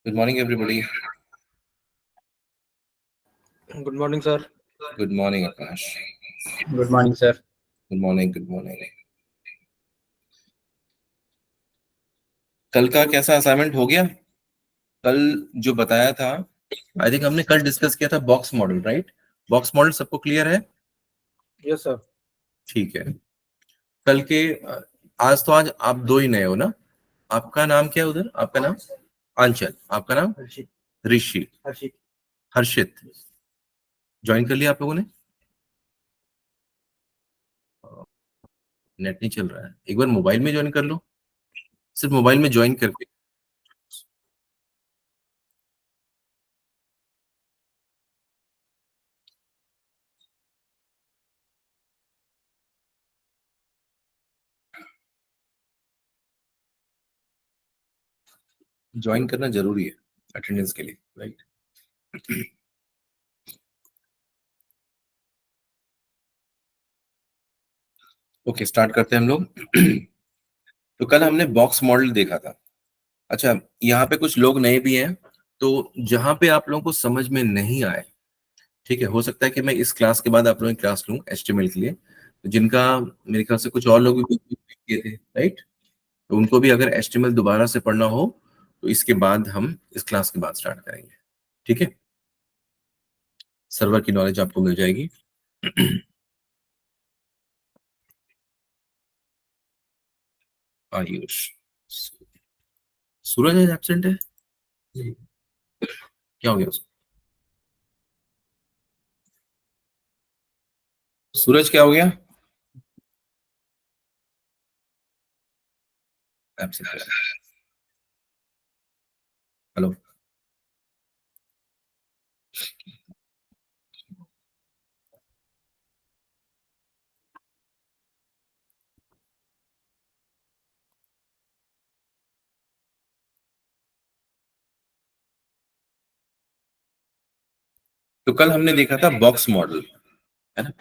Good morning, everybody. Good morning, sir. Good morning, Akash. Good morning, sir. Good morning, good morning. कल का कैसा assignment हो गया? कल जो बताया था, आई थिंक हमने कल डिस्कस किया था box model, right? Box model सबको क्लियर है? Yes, sir. ठीक है। कल के आज आप दो ही नए हो ना? आपका नाम क्या है उधर? आपका नाम अंचल, आपका नाम ऋषि, हर्षित। ज्वाइन कर लिया आप लोगों ने? नेट नहीं चल रहा है, एक बार मोबाइल में ज्वाइन कर लो। सिर्फ मोबाइल में ज्वाइन करके ज्वाइन करना जरूरी है अटेंडेंस के लिए, राइट? ओके, स्टार्ट करते हैं हम लोग। तो कल हमने बॉक्स मॉडल देखा था। अच्छा, यहाँ पे कुछ लोग नए भी हैं, तो जहां पे आप लोगों को समझ में नहीं आए, ठीक है, हो सकता है कि मैं इस क्लास के बाद आप लोगों की क्लास लूँ एचटीएमएल के लिए, तो जिनका मेरे ख्याल से कुछ और लोग भी किए थे, राइट? तो उनको भी अगर एचटीएमएल दोबारा से पढ़ना हो तो इसके बाद हम इस क्लास के बाद स्टार्ट करेंगे, ठीक है? सर्वर की नॉलेज आपको मिल जाएगी। आयुष, सूरज आज एब्सेंट है? क्या हो गया उसको? सूरज क्या हो गया? एब्सेंट है। हेलो, तो कल हमने देखा था बॉक्स मॉडल, है ना?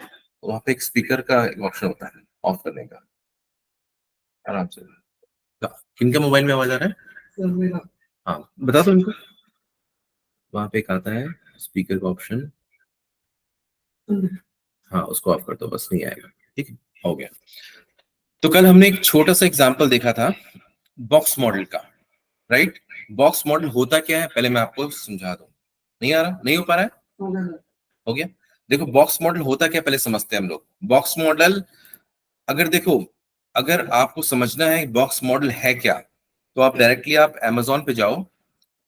वहां पे एक स्पीकर का एक ऑप्शन होता है ऑफ करने का, आराम से। किनके मोबाइल में आवाज आ रहा है? हाँ, बता दो इनको। वहां पे एक आता है स्पीकर का ऑप्शन, हाँ, उसको ऑफ कर दो, बस नहीं आएगा। ठीक है, हो गया। तो कल हमने एक छोटा सा एग्जांपल देखा था बॉक्स मॉडल का, राइट? बॉक्स मॉडल होता क्या है पहले मैं आपको समझा दूं। नहीं आ रहा? नहीं हो पा रहा है? हो गया। देखो, बॉक्स मॉडल होता क्या पहले समझते हैं हम लोग। बॉक्स मॉडल, अगर देखो, अगर आपको समझना है बॉक्स मॉडल है क्या, तो आप डायरेक्टली आप Amazon पे जाओ।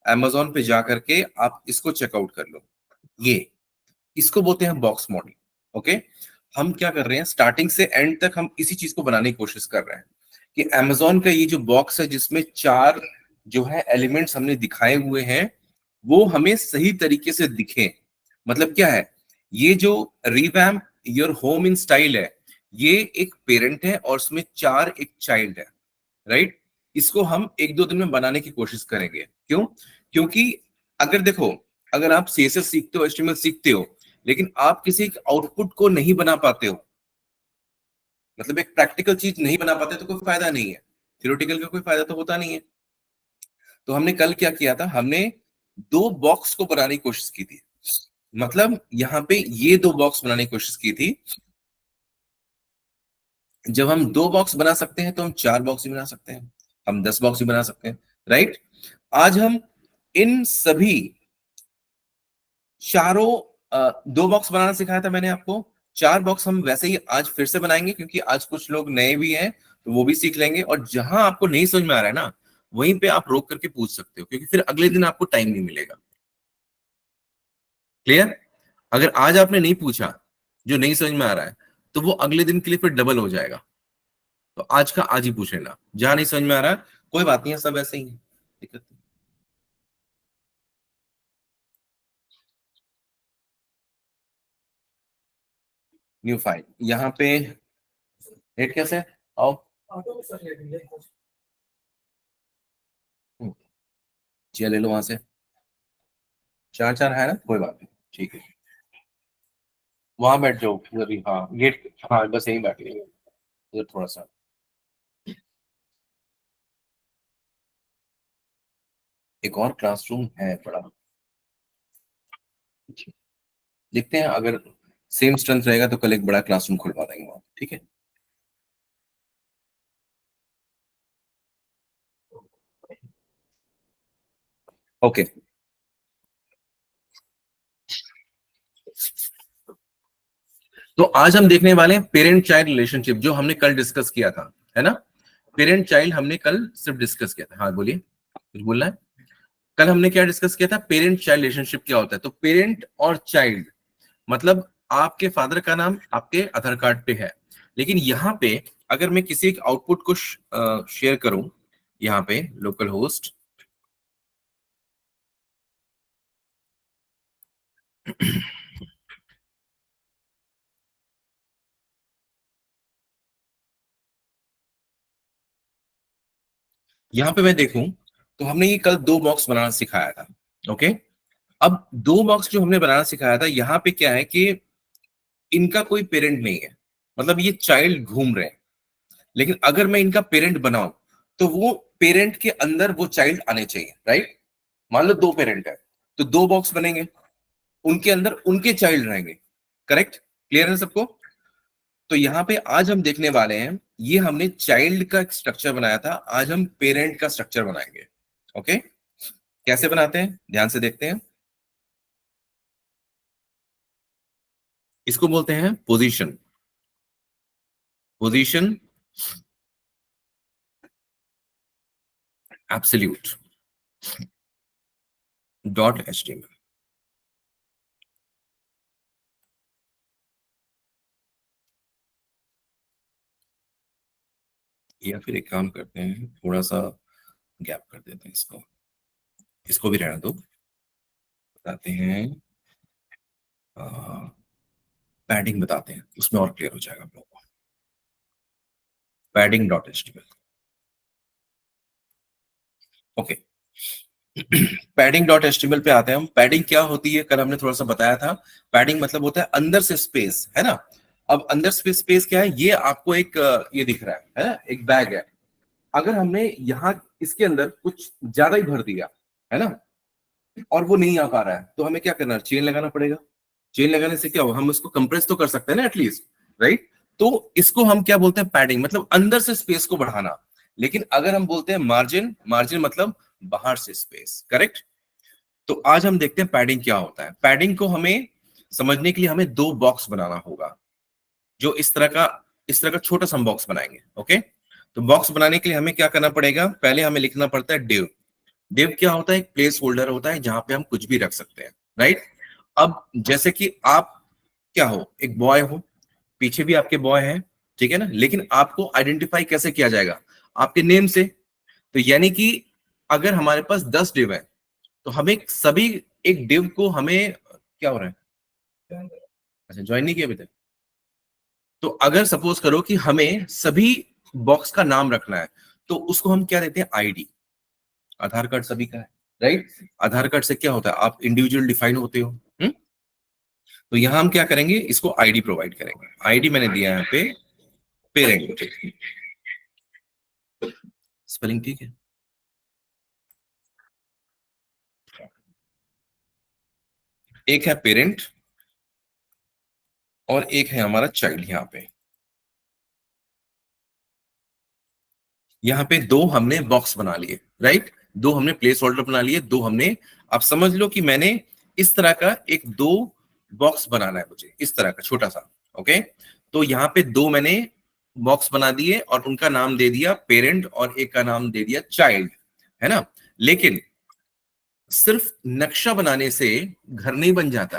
Amazon पे जा करके आप इसको चेकआउट कर लो। ये इसको बोलते हैं बॉक्स मॉडल। ओके, हम क्या कर रहे हैं, स्टार्टिंग से एंड तक हम इसी चीज को बनाने की कोशिश कर रहे हैं कि Amazon का ये जो बॉक्स है जिसमें चार जो है एलिमेंट्स हमने दिखाए हुए हैं वो हमें सही तरीके से दिखे। मतलब क्या है, ये जो revamp your home in style है, ये एक पेरेंट है और उसमें चार एक चाइल्ड है, राइट? इसको हम एक दो दिन में बनाने की कोशिश करेंगे। क्यों? क्योंकि अगर देखो, अगर आप सीएसएस सीखते हो, एचटीएमएल सीखते हो, लेकिन आप किसी आउटपुट को नहीं बना पाते हो, मतलब एक प्रैक्टिकल चीज नहीं बना पाते, तो कोई फायदा नहीं है। थ्योरेटिकल का कोई फायदा तो होता नहीं है। तो हमने कल क्या किया था, हमने दो बॉक्स को बनाने की कोशिश की थी। मतलब यहाँ पे ये दो बॉक्स बनाने की कोशिश की थी। जब हम दो बॉक्स बना सकते हैं तो हम चार बॉक्स भी बना सकते हैं, हम 10 बॉक्स भी बना सकते हैं, राइट? आज हम इन सभी चारों दो बॉक्स बनाना सिखाया था मैंने आपको। चार बॉक्स हम वैसे ही आज फिर से बनाएंगे क्योंकि आज कुछ लोग नए भी हैं, तो वो भी सीख लेंगे। और जहां आपको नहीं समझ में आ रहा है ना, वहीं पे आप रोक करके पूछ सकते हो, क्योंकि फिर अगले दिन आपको टाइम नहीं मिलेगा। क्लियर? अगर आज आपने नहीं पूछा, जो नहीं समझ में आ रहा है, तो वो अगले दिन के लिए फिर डबल हो जाएगा। तो आज का आज ही पूछ लेना, जहां नहीं समझ में आ रहा है कोई बात नहीं है, सब ऐसे ही है, दिक्कत नहीं। न्यू फाइल, यहाँ पे रेट कैसे है? आओ। चलिए ले लो वहां से। चार चार है ना, कोई बात नहीं, ठीक है। वहां बैठ जाओ उधर ही, हाँ गेट, हाँ बस यहीं बैठ गए उधर थोड़ा सा। एक और क्लासरूम है बड़ा, देखते हैं अगर सेम स्ट्रेंथ रहेगा तो कल एक बड़ा क्लासरूम खुलवा देंगे वहां, ठीक है। ओके, तो आज हम देखने वाले हैं पेरेंट चाइल्ड रिलेशनशिप, जो हमने कल डिस्कस किया था, है ना। पेरेंट चाइल्ड हमने कल सिर्फ डिस्कस किया था। हाँ बोलिए, कुछ बोलना है। कल हमने क्या डिस्कस किया था, पेरेंट चाइल्ड रिलेशनशिप क्या होता है। तो पेरेंट और चाइल्ड मतलब आपके फादर का नाम आपके आधार कार्ड पे है, लेकिन यहाँ पे अगर मैं किसी एक आउटपुट को शेयर करूं, यहाँ पे लोकल होस्ट, यहाँ पे मैं देखूं तो हमने ये कल दो बॉक्स बनाना सिखाया था। ओके, अब दो बॉक्स जो हमने बनाना सिखाया था, यहाँ पे क्या है कि इनका कोई पेरेंट नहीं है, मतलब ये चाइल्ड घूम रहे हैं। लेकिन अगर मैं इनका पेरेंट बनाऊं तो वो पेरेंट के अंदर वो चाइल्ड आने चाहिए, राइट। मान लो दो पेरेंट है तो दो बॉक्स बनेंगे, उनके अंदर उनके चाइल्ड रहेंगे, करेक्ट। क्लियर है सबको। तो यहाँ पे आज हम देखने वाले हैं, ये हमने चाइल्ड का स्ट्रक्चर बनाया था, आज हम पेरेंट का स्ट्रक्चर बनाएंगे। ओके, कैसे बनाते हैं ध्यान से देखते हैं। इसको बोलते हैं position, position absolute dot HTML. या फिर एक काम करते हैं, थोड़ा सा गैप कर देते हैं इसको, इसको भी रहने दो। बताते हैं पैडिंग, बताते हैं उसमें और क्लियर हो जाएगा आप लोगों को। Padding dot HTML. Okay, padding dot HTML पे आते हैं हम। पैडिंग क्या होती है, कल हमने थोड़ा सा बताया था। पैडिंग मतलब होता है अंदर से स्पेस, है ना। अब अंदर से स्पेस क्या है, ये आपको एक ये दिख रहा है ना, एक बैग है। अगर हमने यहाँ इसके अंदर कुछ ज्यादा ही भर दिया, है ना, और वो नहीं आ पा रहा है, तो हमें क्या करना है, चेन लगाना पड़ेगा। चेन लगाने से क्या होगा, हम इसको कंप्रेस तो कर सकते हैं ना एटलीस्ट, राइट। तो इसको हम क्या बोलते हैं, पैडिंग, मतलब अंदर से स्पेस को बढ़ाना। लेकिन अगर हम बोलते हैं मार्जिन, मार्जिन मतलब बाहर से स्पेस, करेक्ट। तो आज हम देखते हैं पैडिंग क्या होता है। पैडिंग को हमें समझने के लिए हमें दो बॉक्स बनाना होगा, जो इस तरह का छोटा सा बॉक्स बनाएंगे। ओके, तो बॉक्स बनाने के लिए हमें क्या करना पड़ेगा, पहले हमें लिखना पड़ता है डिव। डिव क्या होता है, एक प्लेस होल्डर होता है जहां पे हम कुछ भी रख सकते हैं, राइट। अब जैसे कि आप क्या हो, एक बॉय हो, पीछे भी आपके बॉय है, ठीक है ना, लेकिन आपको आइडेंटिफाई कैसे किया जाएगा, आपके नेम से। तो यानी कि अगर हमारे पास 10 डिव है तो हमें सभी एक डिव को हमें क्या हो रहा है, अच्छा ज्वाइन नहीं किया अभी तक। तो अगर सपोज करो कि हमें सभी बॉक्स का नाम रखना है, तो उसको हम क्या देते हैं, आईडी। आधार कार्ड सभी का है, राइट। आधार कार्ड से क्या होता है, आप इंडिविजुअल डिफाइन होते हो। तो यहां हम क्या करेंगे, इसको आईडी प्रोवाइड करेंगे। आईडी मैंने दिया यहाँ पे पेरेंट, स्पेलिंग ठीक है। एक है पेरेंट और एक है हमारा चाइल्ड। यहाँ पे दो हमने बॉक्स बना लिए, राइट। दो हमने प्लेस होल्डर बना लिए, दो हमने, आप समझ लो कि मैंने इस तरह का एक दो बॉक्स बनाना है मुझे, इस तरह का छोटा सा। ओके, तो यहाँ पे दो मैंने बॉक्स बना दिए और उनका नाम दे दिया पेरेंट और एक का नाम दे दिया चाइल्ड, है ना। लेकिन सिर्फ नक्शा बनाने से घर नहीं बन जाता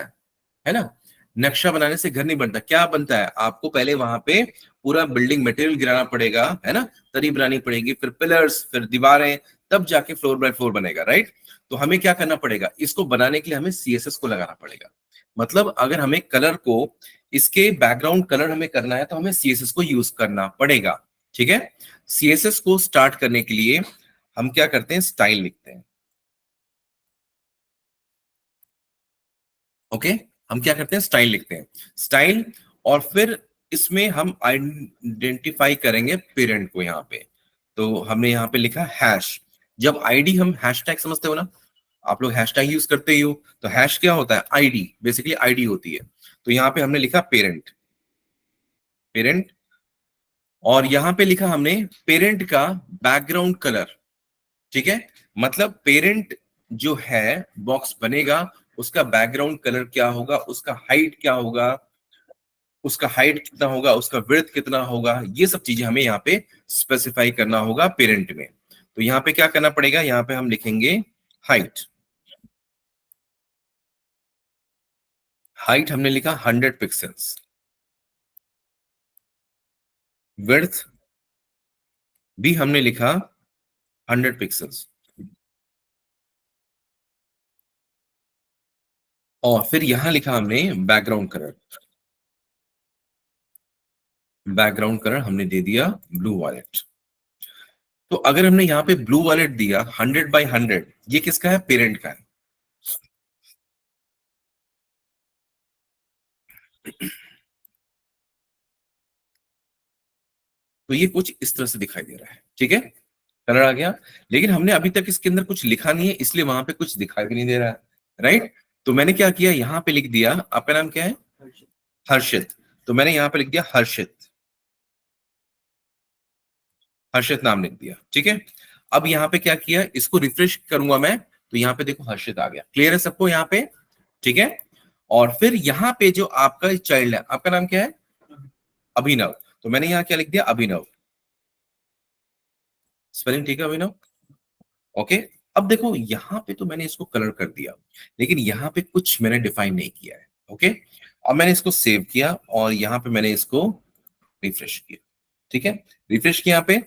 है ना। नक्शा बनाने से घर नहीं बनता, क्या बनता है, आपको पहले वहां पे पूरा बिल्डिंग मटेरियल गिराना पड़ेगा, है ना, तरी बनानी पड़ेगी, फिर पिलर्स, फिर दीवारें, तब जाके फ्लोर बाय फ्लोर बनेगा, राइट। तो हमें क्या करना पड़ेगा, इसको बनाने के लिए हमें सीएसएस को लगाना पड़ेगा। मतलब अगर हमें कलर को, इसके बैकग्राउंड कलर हमें करना है तो हमें सीएसएस को यूज करना पड़ेगा, ठीक है। सीएसएस को स्टार्ट करने के लिए हम क्या करते हैं, स्टाइल लिखते हैं। ओके, हम क्या करते हैं, स्टाइल लिखते हैं, स्टाइल। और फिर इसमें हम आइडेंटिफाई करेंगे पेरेंट को यहाँ पे। तो हमने यहाँ पे लिखा हैश। जब आईडी, हम हैशटैग समझते हो ना, आप लोग हैशटैग यूज करते ही हो, तो हैश क्या होता है? आईडी, बेसिकली आईडी होती है। तो यहाँ पे हमने लिखा पेरेंट, पेरेंट, और यहाँ पे लिखा हमने पेरेंट का बैकग्राउंड कलर, ठीक है। मतलब पेरेंट जो है बॉक्स बनेगा, उसका बैकग्राउंड कलर क्या होगा, उसका हाइट क्या होगा, उसका हाइट कितना होगा, उसका विड्थ कितना होगा, ये सब चीजें हमें यहाँ पे स्पेसिफाई करना होगा पेरेंट में। तो यहाँ पे क्या करना पड़ेगा? यहाँ पे हम लिखेंगे हाइट, हाइट हमने लिखा 100 पिक्सल्स, विड्थ भी हमने लिखा 100 पिक्सल्स, और फिर यहां लिखा हमने बैकग्राउंड कलर, बैकग्राउंड कलर हमने दे दिया ब्लू वॉलेट। तो अगर हमने यहाँ पे ब्लू वॉलेट दिया 100 बाई 100, ये किसका है? पेरेंट का है। तो ये कुछ इस तरह से दिखाई दे रहा है, ठीक है, कलर आ गया। लेकिन हमने अभी तक इसके अंदर कुछ लिखा नहीं है, इसलिए वहां पे कुछ दिखाई भी नहीं दे रहा है, राइट। तो मैंने क्या किया, यहाँ पे लिख दिया, आपका नाम क्या है? हर्षित। तो मैंने यहाँ पे लिख दिया हर्षित, हर्षित नाम लिख दिया, ठीक है। अब यहाँ पे क्या किया, इसको रिफ्रेश करूंगा मैं, तो यहाँ पे देखो हर्षित आ गया। क्लियर है सबको यहाँ पे? ठीक है। और फिर यहाँ पे जो आपका चाइल्ड है, आपका नाम क्या है? अभिनव। तो मैंने यहाँ क्या लिख दिया? अभिनव। स्पेलिंग ठीक है अभिनव? ओके। अब देखो यहाँ पे तो मैंने इसको कलर कर दिया, लेकिन यहाँ पे कुछ मैंने डिफाइन नहीं किया है। ओके। अब मैंने इसको सेव किया और यहाँ पे मैंने इसको रिफ्रेश किया, ठीक है। रिफ्रेश किया यहाँ पे,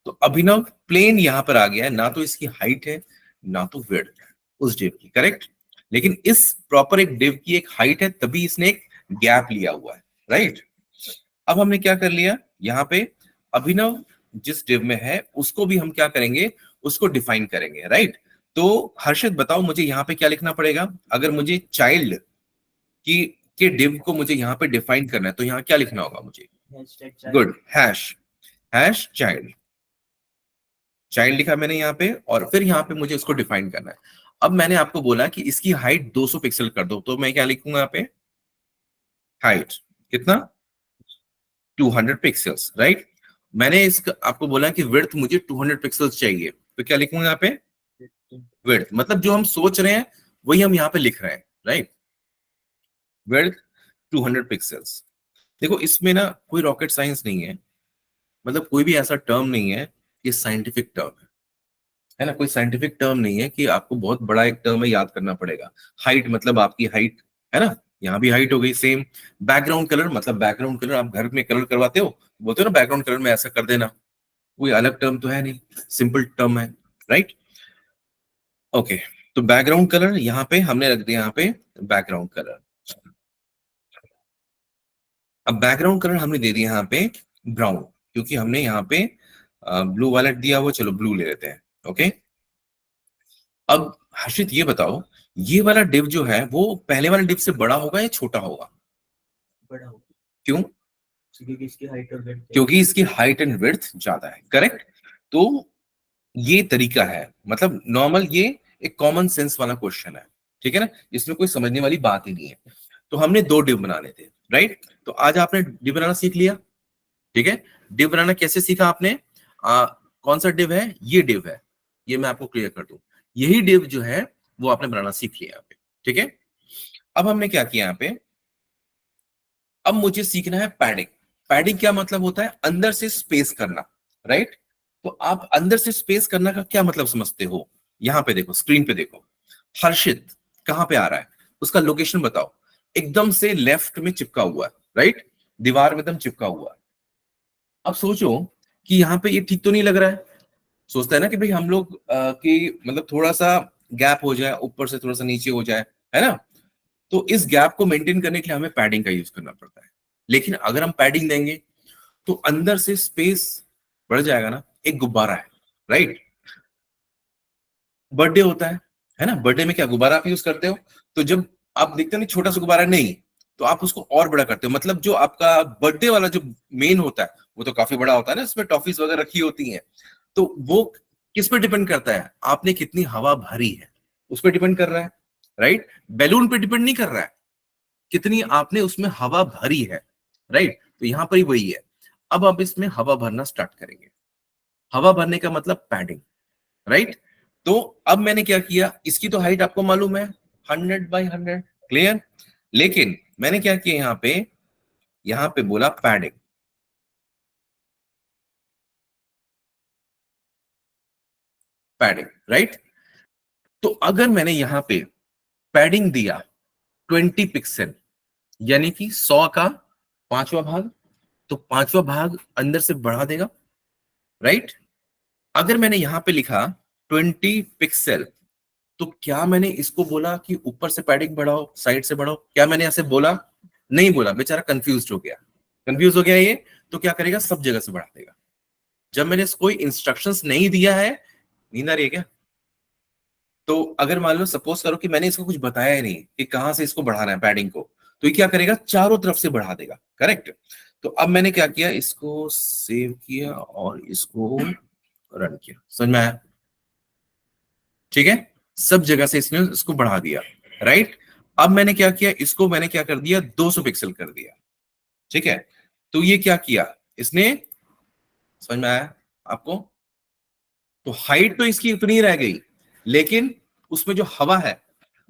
तो अभिनव प्लेन यहाँ पर आ गया है, ना तो इसकी हाइट है ना तो विड्थ है उस डिव की, करेक्ट। लेकिन इस प्रॉपर एक डिव की एक हाइट है, तभी इसने एक गैप लिया हुआ है, राइट। अब हमने क्या कर लिया, यहाँ पे अभिनव जिस डिव में है उसको भी हम क्या करेंगे, उसको डिफाइन करेंगे, राइट। तो हर्षित बताओ मुझे यहाँ पे क्या लिखना पड़ेगा? अगर मुझे चाइल्ड की के डिव को मुझे यहाँ पे डिफाइन करना है, तो यहाँ क्या लिखना होगा मुझे? Good, hash, hash child, child लिखा मैंने यहाँ पे, और फिर यहाँ पे मुझे उसको डिफाइन करना है। अब मैंने आपको बोला कि इसकी हाइट 200 पिक्सल कर दो, तो मैं क्या लिखूंगा यहाँ पे? हाइट कितना? 200 पिक्सल्स, राइट। मैंने इस आपको बोला कि विड्थ मुझे 200 पिक्सल्स चाहिए, तो क्या लिखूंगा यहाँ पे? विड्थ। मतलब जो हम सोच रहे हैं वही हम यहाँ पे लिख रहे हैं, राइट। Width 200 pixels. देखो इसमें ना कोई रॉकेट साइंस नहीं है, मतलब कोई भी ऐसा टर्म नहीं है, ये साइंटिफिक टर्म है ना। कोई साइंटिफिक टर्म नहीं है कि आपको बहुत बड़ा एक टर्म है याद करना पड़ेगा। हाइट मतलब आपकी हाइट, है ना, यहाँ भी हाइट हो गई सेम। बैकग्राउंड कलर मतलब बैकग्राउंड कलर, आप घर में कलर करवाते हो, बोलते हो ना बैकग्राउंड कलर में ऐसा कर देना, कोई अलग टर्म तो है नहीं, सिंपल टर्म है, राइट। ओके। तो बैकग्राउंड कलर यहाँ पे हमने रख दिया, यहाँ पे बैकग्राउंड कलर। अब बैकग्राउंड कलर हमने दे दिया यहाँ पे ब्राउन, क्योंकि हमने यहाँ पे ब्लू वालेट दिया हुआ, चलो ब्लू ले लेते हैं। ओके। अब हर्षित ये बताओ, ये वाला डिव जो है वो पहले वाले डिव से बड़ा होगा या छोटा होगा? बड़ा हो, क्यों? क्योंकि इसकी हाइट और विड्थ, क्योंकि इसकी हाइट एंड विड्थ ज्यादा है, करेक्ट। तो ये तरीका है, मतलब नॉर्मल, ये एक कॉमन सेंस वाला क्वेश्चन है, ठीक है ना, इसमें कोई समझने वाली बात ही नहीं है। तो हमने 2 डिव बनाने थे, राइट। तो आज आपने डिव बनाना सीख लिया, ठीक है। डिव बनाना कैसे सीखा आपने? कौन सा डिव है? ये डिव है, ये मैं आपको क्लियर कर दूं, यही डिव जो है वो आपने बनाना सीख लिया यहाँ पे, ठीक है। अब हमने क्या किया यहाँ पे, अब मुझे सीखना है पैडिंग। पैडिंग क्या मतलब होता है? अंदर से स्पेस करना, राइट। तो आप अंदर से स्पेस करना का क्या मतलब समझते हो? यहां पे देखो, स्क्रीन पे देखो, हर्षित कहां पे आ रहा है, उसका लोकेशन बताओ। एकदम से लेफ्ट में चिपका हुआ है, राइट, दीवार में एकदम चिपका हुआ है। अब सोचो कि यहाँ पे ये ठीक तो नहीं लग रहा है। सोचता है ना कि भाई हम लोग कि मतलब थोड़ा सा गैप हो जाए, ऊपर से थोड़ा सा नीचे हो जाए, है ना। तो इस गैप को मेंटेन करने के लिए हमें पैडिंग का यूज करना पड़ता है। लेकिन अगर हम पैडिंग देंगे तो अंदर से स्पेस बढ़ जाएगा ना। एक गुब्बारा है, राइट, बर्थडे होता है ना, बर्थडे में क्या गुब्बारा आप यूज करते हो? तो जब आप देखते हो ना छोटा सा गुब्बारा नहीं, तो आप उसको और बड़ा करते हो। मतलब जो आपका बर्थडे वाला जो मेन होता है वो तो काफी बड़ा होता है ना, उसमें टॉफीज वगैरह रखी होती हैं। तो वो किस पे डिपेंड करता है? आपने कितनी हवा भरी है, उस पर डिपेंड कर रहा है, राइट? बैलून पे डिपेंड नहीं कर रहा है कितनी आपने उसमें हवा भरी है, राइट? तो यहां पर ही वही है। अब आप इसमें हवा भरना स्टार्ट करेंगे। हवा भरने का मतलब पैडिंग, राइट? तो अब मैंने क्या किया, इसकी तो हाइट आपको मालूम है 100 by 100, क्लियर? लेकिन मैंने क्या किया, यहां पे बोला पैडिंग, पैडिंग, राइट? तो अगर मैंने यहां पे पैडिंग दिया 20 पिक्सल, यानी कि 100 का 5वां भाग, तो 5वां भाग अंदर से बढ़ा देगा, राइट? अगर मैंने यहां पे लिखा 20 पिक्सल, तो क्या मैंने इसको बोला कि ऊपर से पैडिंग बढ़ाओ, साइड से बढ़ाओ? क्या मैंने ऐसे बोला? नहीं बोला। बेचारा कंफ्यूज हो गया, कंफ्यूज हो गया ये। तो क्या करेगा, सब जगह से बढ़ा देगा। जब मैंने कोई इंस्ट्रक्शंस नहीं दिया है, नींद आ रही है क्या? तो अगर मान लो सपोज करो कि मैंने इसको कुछ बताया ही नहीं कि कहां से इसको बढ़ाना है पैडिंग को, तो ये क्या करेगा, चारों तरफ से बढ़ा देगा, करेक्ट? तो अब मैंने क्या किया, इसको सेव किया और इसको रन किया, समझ में आया? ठीक है, सब जगह से इसने इसको बढ़ा दिया, राइट? अब मैंने क्या किया, इसको मैंने क्या कर दिया, 200 पिक्सल कर दिया, ठीक है? तो ये क्या किया इसने, समझ में आया आपको? तो हाइट तो इसकी उतनी ही रह गई, लेकिन उसमें जो हवा है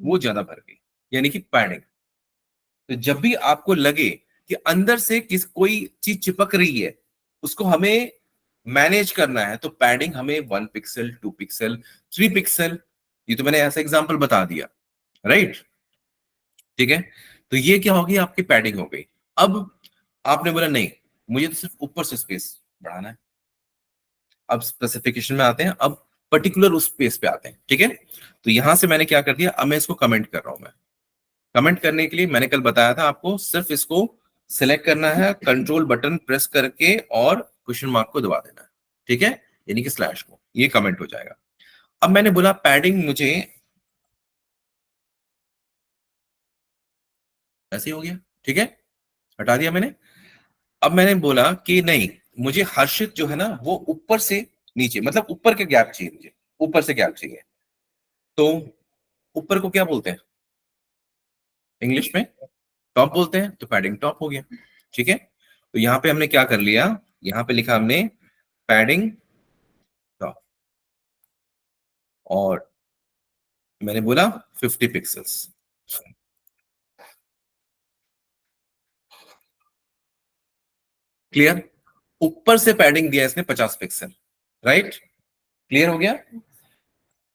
वो ज्यादा भर गई, यानी कि पैडिंग। तो जब भी आपको लगे कि अंदर से कोई चीज चिपक रही है, उसको हमें मैनेज करना है, तो पैडिंग हमें 1 पिक्सल, 2 पिक्सल, 3 पिक्सल, ये तो मैंने ऐसा एग्जांपल बता दिया, राइट? ठीक है, तो ये क्या होगी, आपकी पैडिंग हो गई। अब आपने बोला नहीं, मुझे तो सिर्फ ऊपर से स्पेस बढ़ाना है। अब स्पेसिफिकेशन में आते हैं, अब पर्टिकुलर उस स्पेस पे आते हैं, ठीक है? तो यहां से मैंने क्या कर दिया, अब मैं इसको कमेंट कर रहा हूं। मैं कमेंट करने के लिए मैंने कल बताया था आपको, सिर्फ इसको सिलेक्ट करना है, कंट्रोल बटन प्रेस करके और क्वेश्चन मार्क को दबा देना है, ठीक है? यानी कि स्लैश को, ये कमेंट हो जाएगा। अब मैंने बोला पैडिंग मुझे ऐसे ही हो गया, ठीक है, हटा दिया मैंने। अब मैंने बोला कि नहीं, मुझे हर्षित जो है ना वो ऊपर से नीचे, मतलब ऊपर के गैप चाहिए, मुझे ऊपर से गैप चाहिए। तो ऊपर को क्या बोलते हैं इंग्लिश में? टॉप बोलते हैं, तो पैडिंग टॉप हो गया, ठीक है? तो यहां पे हमने क्या कर लिया, यहां पे लिखा हमने पैडिंग टॉप, और मैंने बोला 50 पिक्सल्स, क्लियर? ऊपर से पैडिंग दिया इसने 50 पिक्सल, राइट? क्लियर हो गया?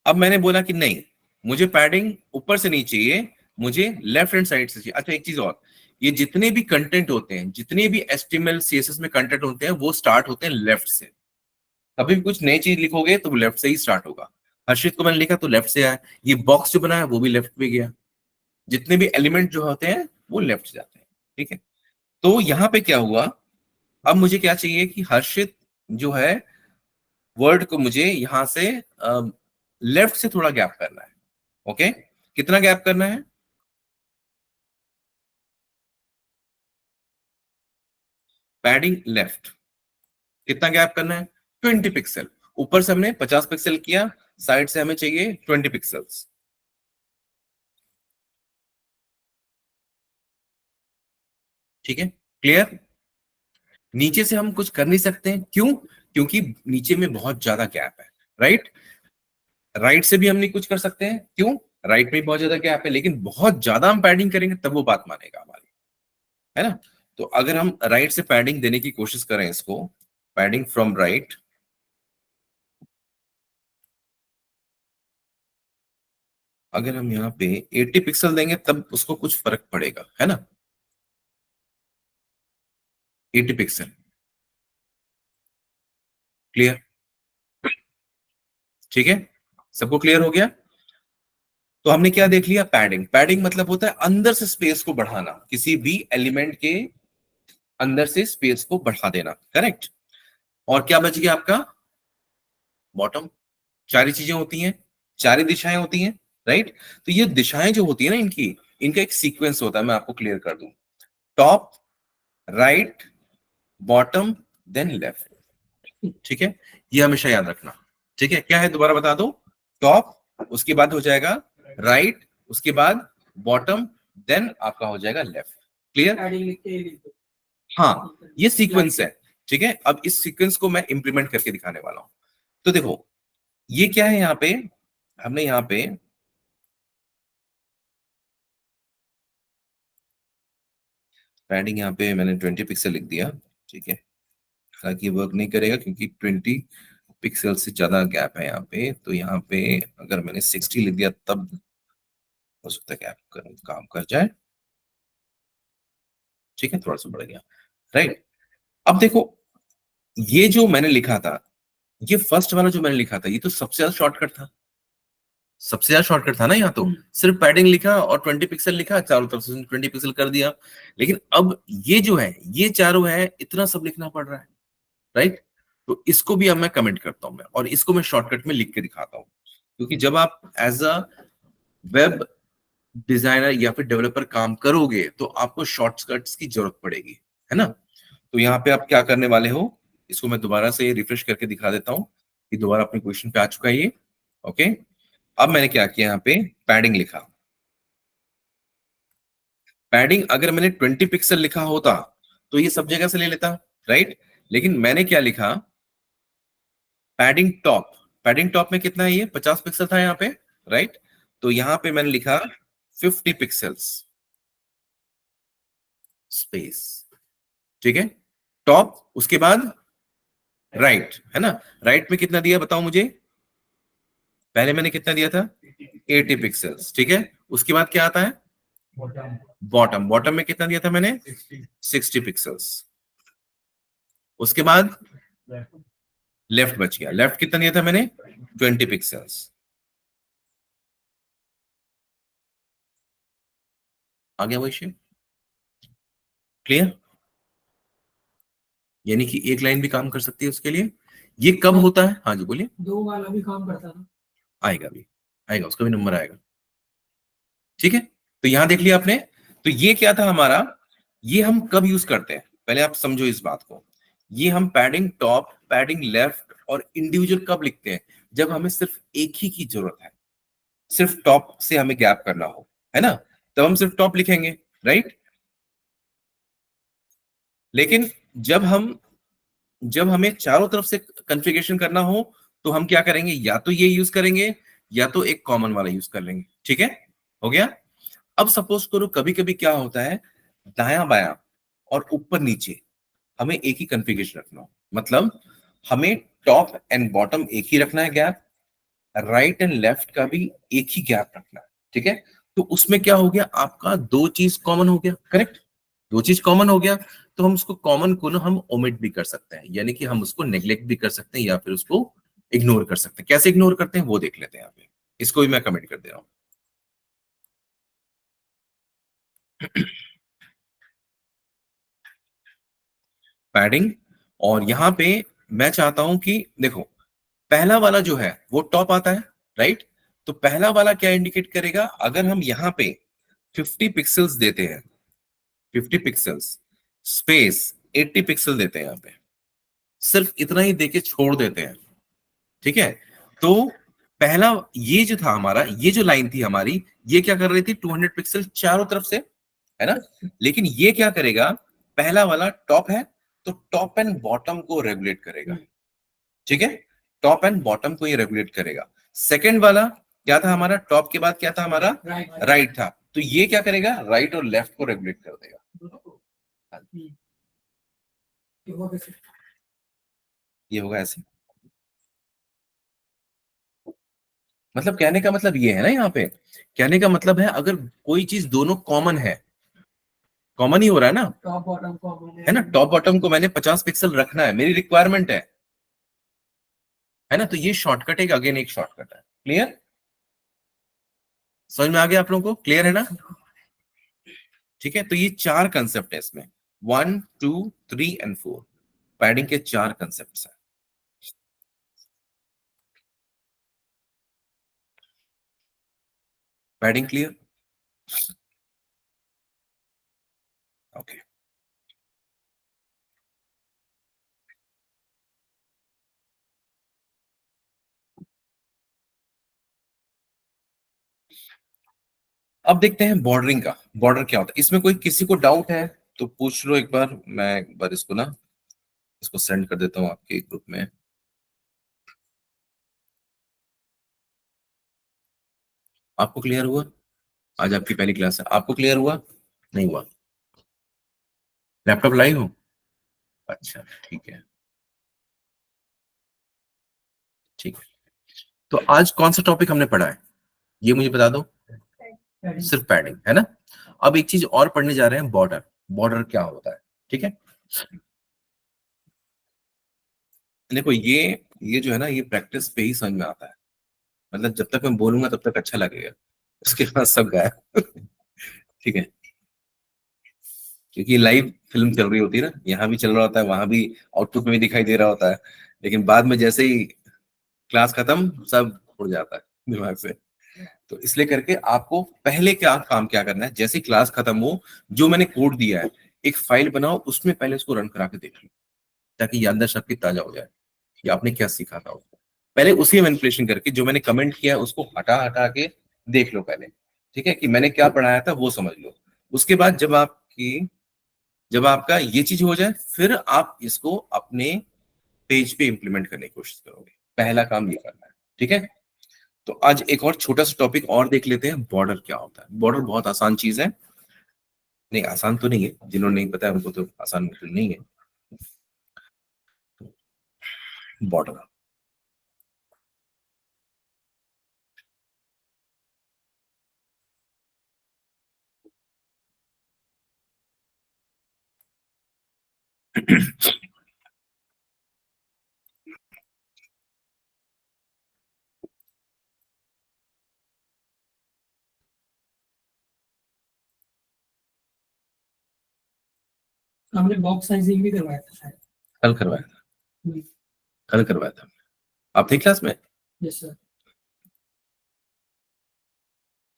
अब मैंने बोला कि नहीं, मुझे पैडिंग ऊपर से नहीं चाहिए, मुझे लेफ्ट हैंड साइड से चाहिए। अच्छा, एक चीज और, ये जितने भी कंटेंट होते हैं, जितने भी HTML CSS में कंटेंट होते हैं, वो स्टार्ट होते हैं लेफ्ट से। कभी भी कुछ नई चीज लिखोगे तो वो लेफ्ट से ही स्टार्ट होगा। हर्षित को मैंने लिखा तो लेफ्ट से आया, ये बॉक्स जो बनाया वो भी लेफ्ट पे गया, जितने भी एलिमेंट जो होते हैं वो लेफ्ट से जाते हैं, ठीक है? तो यहाँ पे क्या हुआ, अब मुझे क्या चाहिए कि हर्षित जो है वर्ड को मुझे यहां से लेफ्ट से थोड़ा गैप करना है, ओके? कितना गैप करना है? पैडिंग लेफ्ट कितना गैप करना है? 20 पिक्सल। ऊपर से हमने 50 पिक्सल किया, साइड से हमें चाहिए 20 पिक्सल्स, ठीक है? क्लियर? नीचे से हम कुछ कर नहीं सकते हैं, क्यों? क्योंकि नीचे में बहुत ज्यादा गैप है, राइट? राइट से भी हम नहीं कुछ कर सकते हैं, क्यों? राइट में बहुत ज्यादा गैप है, लेकिन बहुत ज्यादा हम पैडिंग करेंगे तब वो बात मानेगा हमारी, है ना? तो अगर हम राइट से पैडिंग देने की कोशिश करें, इसको पैडिंग फ्रॉम राइट, अगर हम यहाँ पे 80 पिक्सल देंगे तब उसको कुछ फर्क पड़ेगा, है ना? 80 पिक्सल, क्लियर? ठीक है, सबको क्लियर हो गया? तो हमने क्या देख लिया, पैडिंग। पैडिंग मतलब होता है अंदर से स्पेस को बढ़ाना, किसी भी एलिमेंट के अंदर से स्पेस को बढ़ा देना, करेक्ट? और क्या बच गया आपका, बॉटम। चार ही चीजें होती हैं, चार ही दिशाएं होती हैं, राइट? तो ये दिशाएं जो होती है ना, इनका एक सीक्वेंस होता है, मैं आपको क्लियर कर दूं। Top, right, bottom, then left, ठीक है? ये हमेशा याद रखना, ठीक है? क्या है, दोबारा बता दो। टॉप, उसके बाद हो जाएगा राइट, उसके बाद बॉटम, देन आपका हो जाएगा लेफ्ट। क्लियर? हाँ, ये सीक्वेंस है। ठीक है, अब इस सीक्वेंस को मैं इंप्लीमेंट करके दिखाने वाला हूं। तो देखो ये क्या है, यहाँ पे हमने यहाँ पे पैडिंग यहाँ पे मैंने 20 पिक्सल लिख दिया। ठीक है, हालांकि वर्क नहीं करेगा क्योंकि 20 पिक्सल से ज्यादा गैप है यहाँ पे। तो यहाँ पे अगर मैंने 60 लिख दिया तब हो सकता है गैप काम कर जाए। ठीक है, थोड़ा सा बढ़ गया। राइट, अब देखो ये जो मैंने लिखा था, ये फर्स्ट वाला जो मैंने लिखा था, ये तो सबसे ज्यादा शॉर्टकट था। सबसे ज्यादा शॉर्टकट था ना, यहाँ तो सिर्फ पैडिंग लिखा और 20 पिक्सल लिखा, चारों तरफ से 20 पिक्सल कर दिया। लेकिन अब ये जो है, ये चारों है, इतना सब लिखना पड़ रहा है। राइट, तो इसको भी अब मैं कमेंट करता हूं मैं, और इसको मैं शॉर्टकट में लिख के दिखाता हूं। क्योंकि जब आप एज अ वेब डिजाइनर या फिर डेवलपर काम करोगे तो आपको शॉर्टकट्स की जरूरत पड़ेगी, है ना। तो यहाँ पे आप क्या करने वाले हो, इसको मैं दोबारा से रिफ्रेश करके दिखा देता हूँ कि दोबारा अपने क्वेश्चन पे आ चुका है ये। ओके, अब मैंने क्या किया, यहाँ पे पैडिंग लिखा। पैडिंग अगर मैंने 20 पिक्सल लिखा होता तो ये सब जगह से ले लेता, राइट। लेकिन मैंने क्या लिखा, पैडिंग टॉप। पैडिंग टॉप में कितना है, ये 50 पिक्सल था यहाँ पे, राइट। तो यहाँ पे मैंने लिखा 50 पिक्सल्स स्पेस। ठीक है, टॉप, उसके बाद राइट, है ना। राइट में कितना दिया बताओ मुझे, पहले मैंने कितना दिया था, 80 पिक्सल्स। ठीक है, उसके बाद क्या आता है, बॉटम। बॉटम में कितना दिया था मैंने, 60 पिक्सल्स। उसके बाद लेफ्ट बच गया, लेफ्ट कितना दिया था मैंने, 20 पिक्सल्स। आ गया वही, क्लियर। यानी कि एक लाइन भी काम कर सकती है उसके लिए। ये कब होता है, हाँ जी बोलिए। दो वाला भी काम करता था। आएगा भी, आएगा, उसका भी नंबर आएगा। ठीक है, तो यहां देख लिया आपने। तो ये क्या था हमारा, ये हम कब यूज करते हैं, पहले आप समझो इस बात को। ये हम पैडिंग टॉप, पैडिंग लेफ्ट और इंडिविजुअल कब लिखते हैं, जब हमें सिर्फ एक ही की जरूरत है, सिर्फ टॉप से हमें गैप करना हो, है ना, तब हम सिर्फ टॉप लिखेंगे, राइट। लेकिन जब हम जब हमें चारों तरफ से कॉन्फ़िगरेशन करना हो तो हम क्या करेंगे, या तो ये यूज करेंगे या तो एक कॉमन वाला यूज कर लेंगे। ठीक है, हो गया। अब सपोज करो कभी कभी क्या होता है, दायां बायां और ऊपर नीचे हमें एक ही कॉन्फ़िगरेशन रखना हो, मतलब हमें टॉप एंड बॉटम एक ही रखना है गैप, राइट एंड लेफ्ट का भी एक ही गैप रखना है। ठीक है, तो उसमें क्या हो गया, आपका दो चीज कॉमन हो गया, करेक्ट। दो चीज कॉमन हो गया, तो हम उसको कॉमन को ना हम ओमिट भी कर सकते हैं, यानी कि हम उसको नेग्लेक्ट भी कर सकते हैं या फिर उसको इग्नोर कर सकते हैं। कैसे इग्नोर करते हैं वो देख लेते हैं यहाँ पे, इसको भी मैं कमेंट कर दे रहा हूं। पैडिंग, और यहां पे मैं चाहता हूं कि देखो पहला वाला जो है वो टॉप आता है, राइट। तो पहला वाला क्या इंडिकेट करेगा, अगर हम यहाँ पे 50 पिक्सल्स देते हैं, 50 पिक्सल्स स्पेस 80 पिक्सल देते हैं यहाँ पे, सिर्फ इतना ही देके छोड़ देते हैं। ठीक है, तो पहला ये जो था हमारा, ये जो लाइन थी हमारी, ये क्या कर रही थी, 200 पिक्सल चारों तरफ से, है ना। लेकिन ये क्या करेगा, पहला वाला टॉप है तो टॉप एंड बॉटम को रेगुलेट करेगा। ठीक है, टॉप एंड बॉटम को ये रेगुलेट करेगा। सेकंड वाला क्या था हमारा, टॉप के बाद क्या था हमारा, राइट था, तो ये क्या करेगा, राइट और लेफ्ट को रेगुलेट कर देगा। ये होगा ऐसे, मतलब कहने का मतलब ये है ना, यहाँ पे कहने का मतलब है अगर कोई चीज दोनों कॉमन है, कॉमन ही हो रहा है ना, टॉप बॉटम को है ना, टॉप बॉटम को मैंने 50 पिक्सल रखना है, मेरी रिक्वायरमेंट है ना, तो ये शॉर्टकट एक अगेन एक शॉर्टकट है। क्लियर, समझ में आ गया आप लोगों को, क्लियर है ना। ठीक है, तो ये चार कंसेप्ट है इसमें, 1 2 3 एंड 4, पैडिंग के चार कंसेप्ट है। Padding clear, okay. अब देखते हैं बॉर्डरिंग का। बॉर्डर क्या होता है, इसमें कोई किसी को डाउट है तो पूछ लो एक बार। मैं एक बार इसको ना, इसको सेंड कर देता हूँ आपके ग्रुप में। आपको क्लियर हुआ? आज आपकी पहली क्लास है, आपको क्लियर हुआ? नहीं हुआ? लैपटॉप लाइव हो? अच्छा, ठीक है, ठीक है। तो आज कौन सा टॉपिक हमने पढ़ा है, ये मुझे बता दो। Padding. सिर्फ पैडिंग है ना। अब एक चीज और पढ़ने जा रहे हैं, बॉर्डर। बॉर्डर क्या होता है, ठीक है। देखो ये जो है ना, ये प्रैक्टिस पे ही समझ में आता है। मतलब जब तक मैं बोलूंगा तब तक अच्छा लगेगा, उसके बाद सब गायब। ठीक है, क्योंकि लाइव फिल्म चल रही होती है ना, यहाँ भी चल रहा होता है, वहां भी आउटपुट में भी दिखाई दे रहा होता है, लेकिन बाद में जैसे ही क्लास खत्म सब उड़ जाता है दिमाग से। तो इसलिए करके आपको पहले क्या करना है, जैसे क्लास खत्म हो, जो मैंने कोड दिया है एक फाइल बनाओ, उसमें पहले उसको रन करा के देख लो, ताकि याददाश्त शक्ति ताजा हो जाए कि आपने क्या सीखा था उसको। पहले उसी मैनिपुलेशन करके जो मैंने कमेंट किया है उसको हटा हटा के देख लो पहले, ठीक है, कि मैंने क्या पढ़ाया था वो समझ लो। उसके बाद जब आपका ये चीज हो जाए, फिर आप इसको अपने पेज पे इंप्लीमेंट करने की कोशिश करोगे। पहला काम ये करना है, ठीक है। तो आज एक और छोटा सा टॉपिक और देख लेते हैं, बॉर्डर क्या होता है। बॉर्डर बहुत आसान चीज है। नहीं, आसान तो नहीं है, जिन्होंने नहीं पता है उनको तो आसान बिल्कुल नहीं है। बॉर्डर, हमने बॉक्स साइजिंग भी करवाया था शायद। कल करवाया था, कल करवाया था। आप थे क्लास में? Yes sir.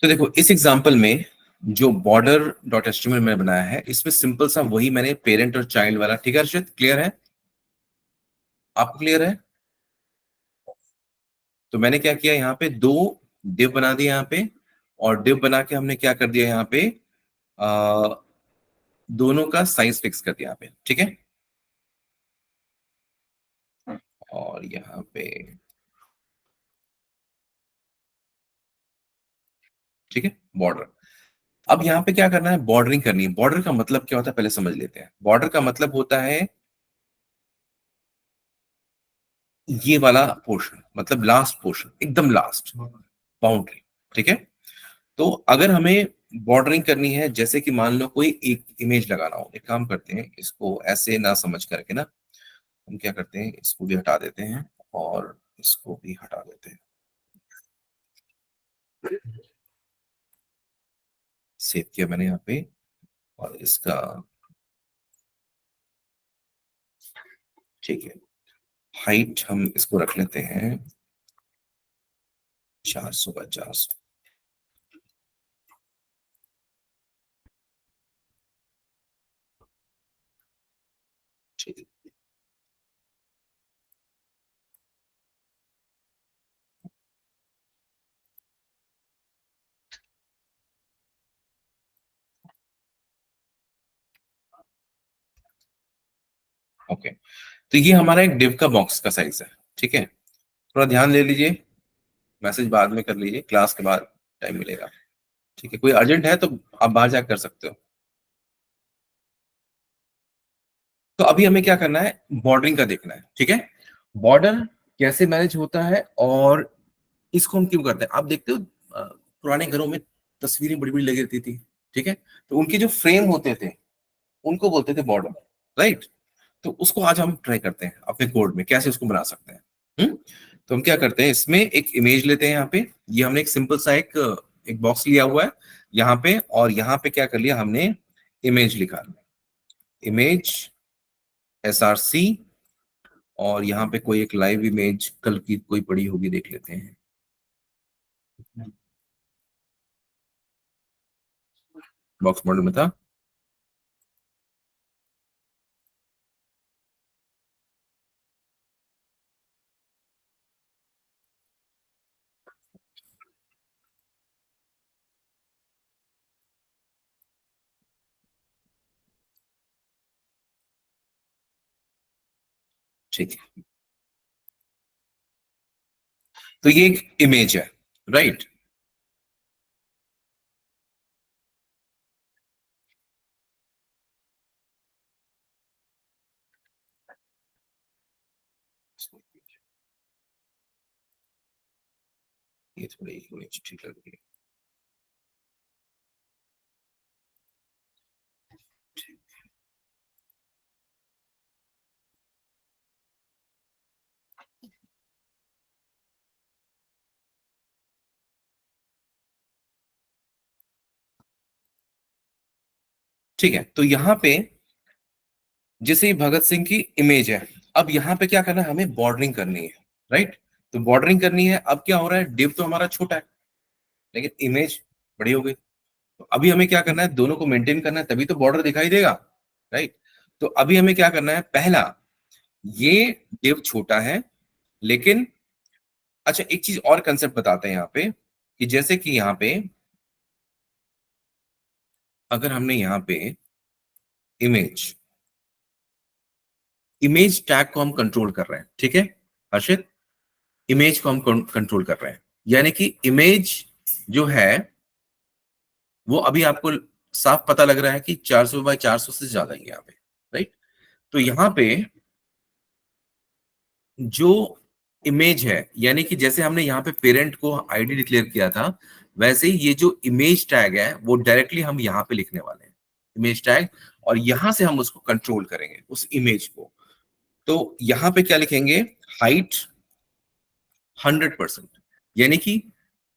तो देखो इस एग्जांपल में जो बॉर्डर डॉट एचटीएमएल मैंने बनाया है, इसमें सिंपल सा वही मैंने पेरेंट और चाइल्ड वाला, ठीक है अर्षित, क्लियर है? आपको क्लियर है? तो मैंने क्या किया, यहाँ पे दो डिव बना दिया यहाँ पे, और डिव बना के हमने क्या कर दिया यहाँ पे, आ, दोनों का साइज फिक्स कर दिया यहाँ पे, ठीक है। और यहाँ पे, ठीक है, बॉर्डर। अब यहाँ पे क्या करना है, बॉर्डरिंग करनी है। बॉर्डर का मतलब क्या होता है पहले समझ लेते हैं। बॉर्डर का मतलब होता है ये वाला पोर्शन, मतलब लास्ट पोर्शन, एकदम लास्ट बाउंड्री, ठीक है। तो अगर हमें बॉर्डरिंग करनी है, जैसे कि मान लो कोई एक इमेज लगाना हो, एक काम करते हैं, इसको ऐसे ना समझ करके ना, हम क्या करते हैं, इसको भी हटा देते हैं और इसको भी हटा देते हैं। सेव किया मैंने यहाँ पे, और इसका, ठीक है, हाइट हम इसको रख लेते हैं 450। ठीक है, ओके। तो ये हमारा एक डिव का बॉक्स का साइज है, ठीक है। थोड़ा ध्यान दे लीजिए, मैसेज बाद में कर लीजिए, क्लास के बाद टाइम मिलेगा, ठीक है। कोई अर्जेंट है तो आप बाहर जाकर कर सकते हो। तो अभी हमें क्या करना है, बॉर्डरिंग का देखना है, ठीक है। बॉर्डर कैसे मैनेज होता है और इसको हम क्यों करते हैं, आप देखते हो पुराने घरों में तस्वीरें बड़ी बड़ी लगी रहती थी, ठीक है। तो उनके जो फ्रेम होते थे उनको बोलते थे बॉर्डर, राइट। तो उसको आज हम ट्राई करते हैं अपने कोड में कैसे उसको बना सकते हैं। तो हम क्या करते हैं, इसमें एक इमेज लेते हैं यहाँ पे। ये हमने एक सिंपल सा एक बॉक्स लिया हुआ है यहाँ पे, और यहाँ पे क्या कर लिया हमने, इमेज लिखा, इमेज SRC। और यहाँ पे कोई एक लाइव इमेज कल की कोई पड़ी होगी, देख लेते हैं। बॉक्स मॉडल में था, ठीक है, तो ये एक इमेज है, राइट। ये थोड़ी इमेज ठीक लग रही है। ठीक है, तो यहां पे जैसे ही भगत सिंह की इमेज है, अब यहाँ पे क्या करना है, हमें बॉर्डरिंग करनी है, राइट। तो बॉर्डरिंग करनी है, अब क्या हो रहा है, डिव तो हमारा छोटा है लेकिन इमेज बड़ी हो गई। तो अभी हमें क्या करना है, दोनों को मेंटेन करना है, तभी तो बॉर्डर दिखाई देगा, राइट। तो अभी हमें क्या करना है, पहला ये डिव छोटा है लेकिन, अच्छा एक चीज और कंसेप्ट बताते हैं यहाँ पे, कि जैसे कि यहाँ पे अगर हमने यहाँ पे इमेज इमेज टैग को हम कंट्रोल कर रहे हैं, ठीक है हर्षित, इमेज को हम कंट्रोल कर रहे हैं, यानी कि इमेज जो है वो अभी आपको साफ पता लग रहा है कि 400 बाय 400 से ज्यादा ही है यहाँ पे, राइट। तो यहाँ पे जो इमेज है, यानी कि जैसे हमने यहाँ पे पेरेंट को आईडी डिक्लेयर किया था, वैसे ही ये जो इमेज टैग है वो डायरेक्टली हम यहाँ पे लिखने वाले हैं, इमेज टैग, और यहां से हम उसको कंट्रोल करेंगे उस इमेज को। तो यहाँ पे क्या लिखेंगे, हाइट 100%, यानी कि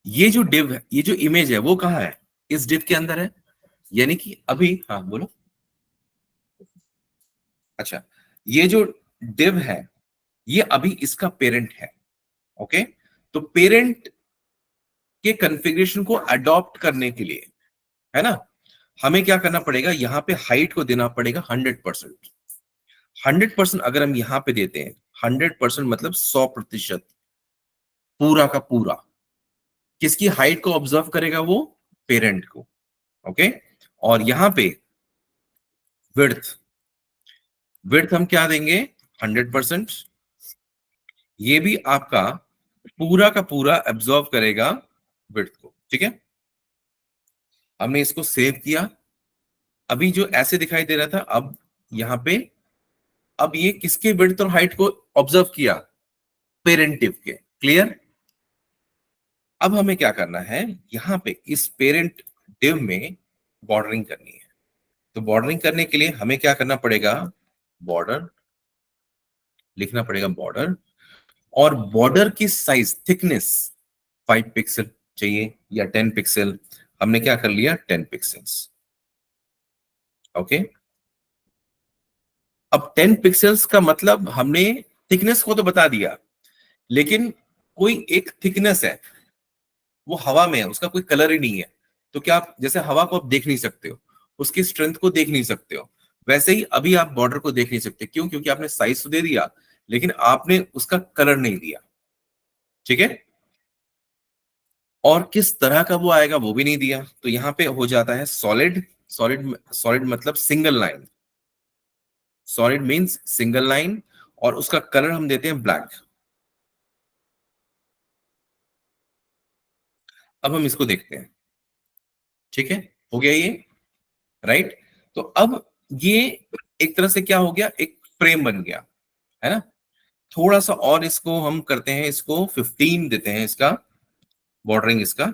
ये जो डिव है, ये जो इमेज है वो कहाँ है, इस डिव के अंदर है, यानी कि अभी, हाँ बोलो। अच्छा, ये जो डिव है ये अभी इसका पेरेंट है, ओके। तो पेरेंट के कॉन्फ़िगरेशन को अडॉप्ट करने के लिए, है ना, हमें क्या करना पड़ेगा, यहाँ पे हाइट को देना पड़ेगा 100%। 100% अगर हम यहाँ पे देते हैं, 100% मतलब 100%, पूरा का पूरा किसकी हाइट को ऑब्जर्व करेगा, वो पेरेंट को, ओके। और यहाँ पे विड्थ, विड्थ हम क्या देंगे, 100%, ये भी आपका पूरा का पूरा एब्जॉर्व करेगा विड्थ को, ठीक है। हमने इसको सेव किया, अभी जो ऐसे दिखाई दे रहा था, अब यहाँ पे, अब ये किसके विड्थ और हाइट को ऑब्जर्व किया, पेरेंटिव के, क्लियर। अब हमें क्या करना है, यहाँ पे इस पेरेंट डिव में बॉर्डरिंग करनी है। तो बॉर्डरिंग करने के लिए हमें क्या करना पड़ेगा, बॉर्डर लिखना पड़ेगा, बॉर्डर, और बॉर्डर की साइज थिकनेस 5 पिक्सल चाहिए या 10 पिक्सल, हमने क्या कर लिया, 10 पिक्सल्स, ओके। अब 10 पिक्सल्स का मतलब हमने थिकनेस को तो बता दिया, लेकिन कोई एक थिकनेस है, वो हवा में है, उसका कोई कलर ही नहीं है। तो क्या आप, जैसे हवा को आप देख नहीं सकते हो, उसकी स्ट्रेंथ को देख नहीं सकते हो, वैसे ही अभी आप बॉर्डर को देख नहीं सकते, क्यों, क्योंकि आपने साइज तो दे दिया लेकिन आपने उसका कलर नहीं दिया, ठीक है। और किस तरह का वो आएगा वो भी नहीं दिया, तो यहां पे हो जाता है सॉलिड। सॉलिड, सॉलिड मतलब single line, solid means single line, और उसका कलर हम देते हैं ब्लैक। अब हम इसको देखते हैं, ठीक है, हो गया ये, राइट। तो अब ये एक तरह से क्या हो गया, एक फ्रेम बन गया, है ना। थोड़ा सा और इसको हम करते हैं, इसको 15 देते हैं, इसका बॉर्डरिंग इसका,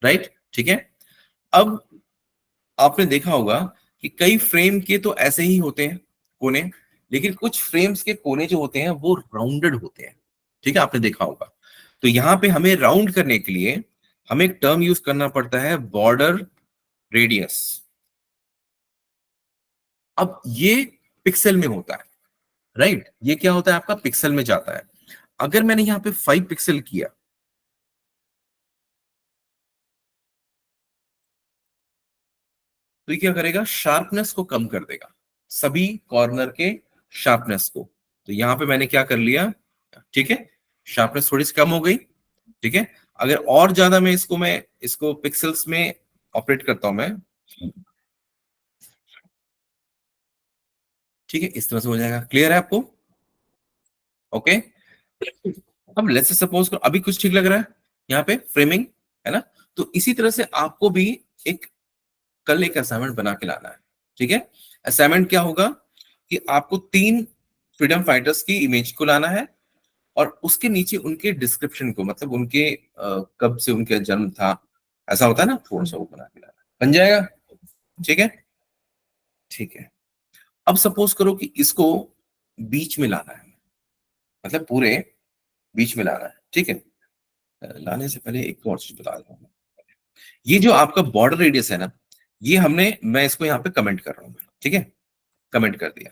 राइट, ठीक है। अब आपने देखा होगा कि कई फ्रेम के तो ऐसे ही होते हैं कोने, लेकिन कुछ फ्रेम्स के कोने जो होते हैं वो राउंडेड होते हैं, ठीक है, आपने देखा होगा। तो यहां पे हमें राउंड करने के लिए हमें एक टर्म यूज करना पड़ता है, बॉर्डर रेडियस। अब ये पिक्सल में होता है, राइट, ये क्या होता है आपका, पिक्सल में जाता है। अगर मैंने यहाँ पे 5 पिक्सल किया, तो ये क्या करेगा, शार्पनेस को कम कर देगा, सभी कॉर्नर के शार्पनेस को। तो यहां पे मैंने क्या कर लिया, ठीक है, शार्पनेस थोड़ी सी कम हो गई, ठीक है। अगर और ज्यादा मैं इसको पिक्सल्स में ऑपरेट करता हूं मैं, ठीक है, इस तरह से हो जाएगा। क्लियर है आपको? ओके। अब लेट्स से सपोज करो अभी कुछ ठीक लग रहा है यहाँ पे फ्रेमिंग, है ना? तो इसी तरह से आपको भी एक कल एक असाइनमेंट बना के लाना है। ठीक है, असाइनमेंट क्या होगा कि आपको 3 फ्रीडम फाइटर्स की इमेज को लाना है और उसके नीचे उनके डिस्क्रिप्शन को, मतलब उनके कब से उनका जन्म था, ऐसा होता है ना, थोड़ा सा वो बना के लाना है। बन जाएगा? ठीक है, ठीक है। अब सपोज करो कि इसको बीच में लाना है, मतलब पूरे बीच में लाना है। ठीक है, लाने से पहले एक और चीज बता दूं, ये जो आपका बॉर्डर रेडियस है ना, ये मैं इसको यहाँ पे कमेंट कर रहा हूँ। ठीक है, कमेंट कर दिया।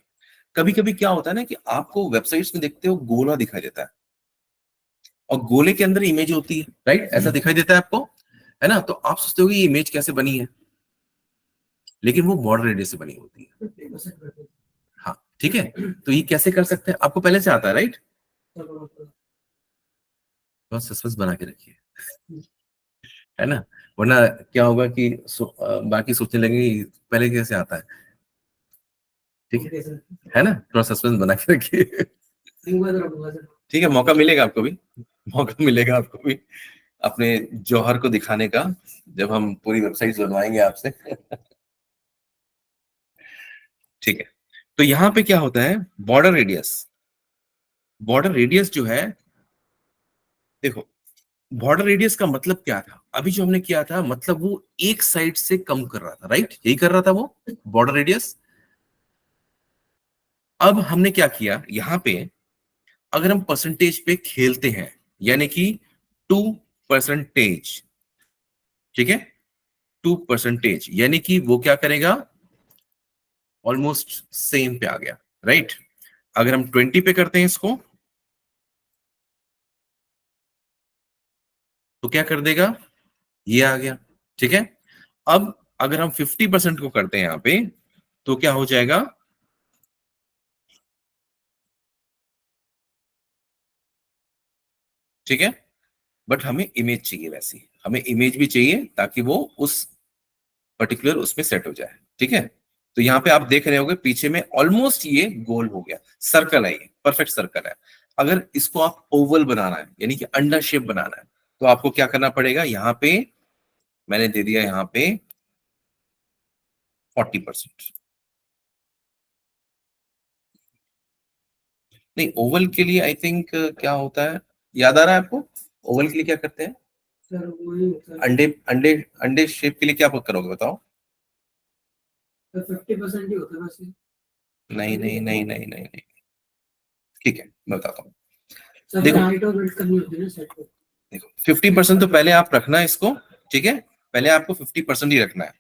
कभी कभी क्या होता है ना कि आपको वेबसाइट्स में देखते हो गोला दिखाई देता है और गोले के अंदर इमेज होती है, राइट? ऐसा दिखाई देता है आपको, है ना? तो आप सोचते हो कि ये इमेज कैसे बनी है, लेकिन वो बॉर्डर रेडियस से बनी होती है। 50% कर दो। हाँ, ठीक है। तो ये कैसे कर सकते हैं, आपको पहले से आता है, राइट? चलो, बहुत सस्पेंस बना के रखिए, है ना? वरना क्या होगा कि बाकी सोचने लगेंगे कि पहले कैसे आता है। ठीक ओके सर। है ना? थोड़ा सस्पेंस बना के रखिए। दूंगा सर, दूंगा सर। ठीक है, मौका मिलेगा आपको भी, मौका मिलेगा आपको भी अपने जौहर को दिखाने का, जब हम पूरी वेबसाइट बनवाएंगे आपसे। ठीक है, तो यहाँ पे क्या होता है, बॉर्डर रेडियस। बॉर्डर रेडियस जो है, देखो, बॉर्डर रेडियस का मतलब क्या था, अभी जो हमने किया था, मतलब वो एक साइड से कम कर रहा था, राइट? यही कर रहा था वो बॉर्डर रेडियस। अब हमने क्या किया यहाँ पे, अगर हम परसेंटेज पे खेलते हैं, यानी कि 2%, ठीक है, 2%, यानी कि वो क्या करेगा, ऑलमोस्ट सेम पे आ गया, राइट? अगर हम 20 पे करते हैं इसको, तो क्या कर देगा, ये आ गया। ठीक है, अब अगर हम 50% को करते हैं यहां पे, तो क्या हो जाएगा, ठीक है। बट हमें इमेज चाहिए, वैसी हमें इमेज भी चाहिए ताकि वो उस पर्टिकुलर उसमें सेट हो जाए। ठीक है, तो यहाँ पे आप देख रहे होंगे पीछे में ऑलमोस्ट ये गोल हो गया, सर्कल है, ये परफेक्ट सर्कल है। अगर इसको आप ओवल बनाना है, यानी कि अंडा शेप बनाना है, तो आपको क्या करना पड़ेगा, यहाँ पे मैंने दे दिया यहाँ पे 40%। नहीं, ओवल के लिए आई थिंक क्या होता है, याद आ रहा है आपको? ओवल के लिए क्या करते हैं, सर वही सर, अंडे अंडे अंडे शेप के लिए क्या करोगे बताओ? 50% ही होता है बस ये। नहीं नहीं नहीं नहीं नहीं नहीं, ठीक है, मैं बताता हूँ। सर देखो, हाइट और वेट करनी होती है ना सेट को। देखो 50% तो पहले आप रखना है इसको, ठीक है, पहले आपको 50% ही रखना है।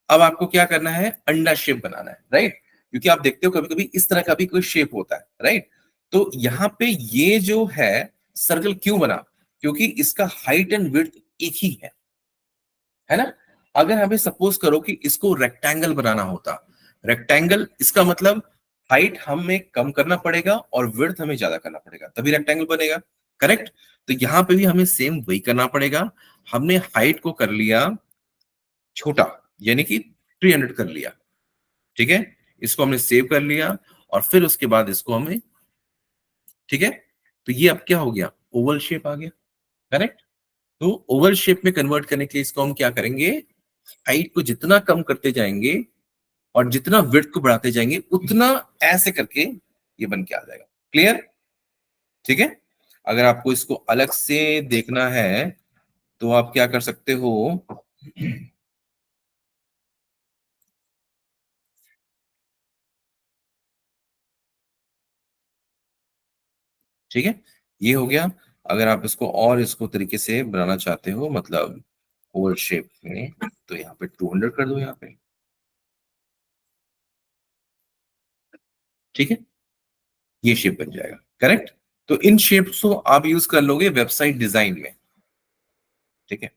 अब आपको क्या करना है, अंडा शेप बनाना है, राइट? क्योंकि आप देखते हो कभी कभी इस तरह का भी कोई शेप होता है, राइट? तो यहाँ पे ये जो है सर्कल क्यों बना, क्योंकि इसका हाइट एंड विड्थ एक ही है ना? अगर हमें सपोज करो कि इसको रेक्टेंगल बनाना होता, रेक्टेंगल इसका मतलब हाइट हमें कम करना पड़ेगा और विड्थ हमें ज्यादा करना पड़ेगा, तभी रेक्टेंगल बनेगा, करेक्ट? तो यहां पे भी हमें सेम वही करना पड़ेगा। हमने हाइट को कर लिया छोटा, यानी कि 300 कर लिया, ठीक है, इसको हमने सेव कर लिया और फिर उसके बाद इसको हमें, ठीक है, तो ये अब क्या हो गया, ओवल शेप आ गया, करेक्ट? तो ओवल शेप में कन्वर्ट करने के लिए इसको हम क्या करेंगे, हाइट को जितना कम करते जाएंगे और जितना विड्थ को बढ़ाते जाएंगे, उतना ऐसे करके ये बन के आ जाएगा। क्लियर? ठीक है, अगर आपको इसको अलग से देखना है तो आप क्या कर सकते हो, ठीक है, ये हो गया। अगर आप इसको और इसको तरीके से बनाना चाहते हो, मतलब ओवल शेप में, तो यहाँ पे 200 कर दो यहाँ पे, ठीक है, ये शेप बन जाएगा, करेक्ट? तो इन शेप्स को आप यूज कर लोगे वेबसाइट डिजाइन में। ठीक है,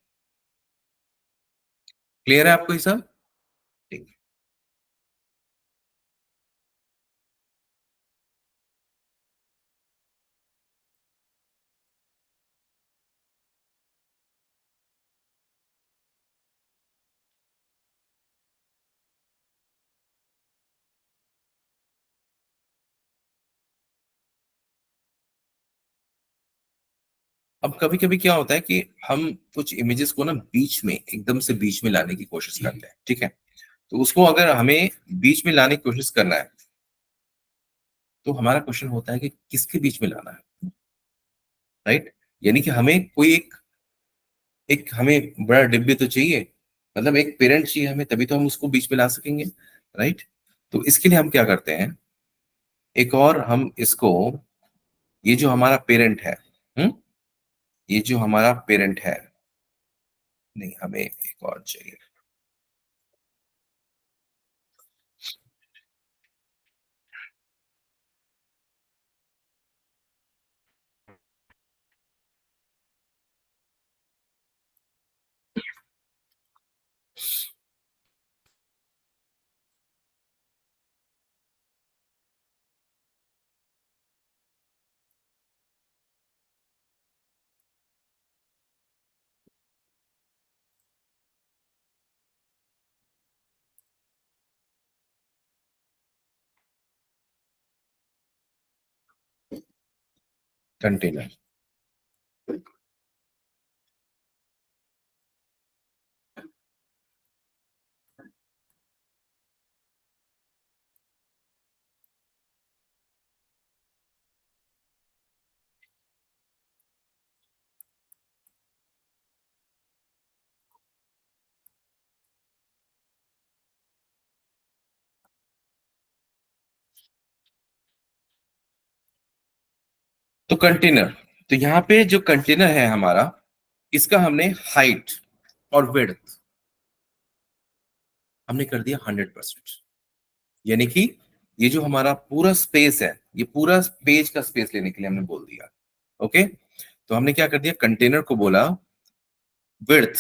क्लियर है आपको ये सब? ठीक है। अब कभी कभी क्या होता है कि हम कुछ इमेजेस को ना बीच में, एकदम से बीच में लाने की कोशिश करते हैं, ठीक है। तो उसको अगर हमें बीच में लाने की कोशिश करना है, तो हमारा क्वेश्चन होता है कि किसके बीच में लाना है, राइट। यानी कि हमें कोई एक एक हमें बड़ा डिब्बे तो चाहिए, मतलब एक पेरेंट चाहिए हमें, तभी तो हम उसको बीच में ला सकेंगे, राइट। तो इसके लिए हम क्या करते हैं, एक और हम इसको, ये जो हमारा पेरेंट है, हम्म, ये जो हमारा पेरेंट है, नहीं हमें एक और चाहिए। कंटेनर। तो कंटेनर, तो यहाँ पे जो कंटेनर है हमारा, इसका हमने हाइट और विड्थ हमने कर दिया 100%। यानी कि ये जो हमारा पूरा स्पेस है, ये पूरा पेज का स्पेस लेने के लिए हमने बोल दिया, ओके। तो हमने क्या कर दिया, कंटेनर को बोला विड्थ,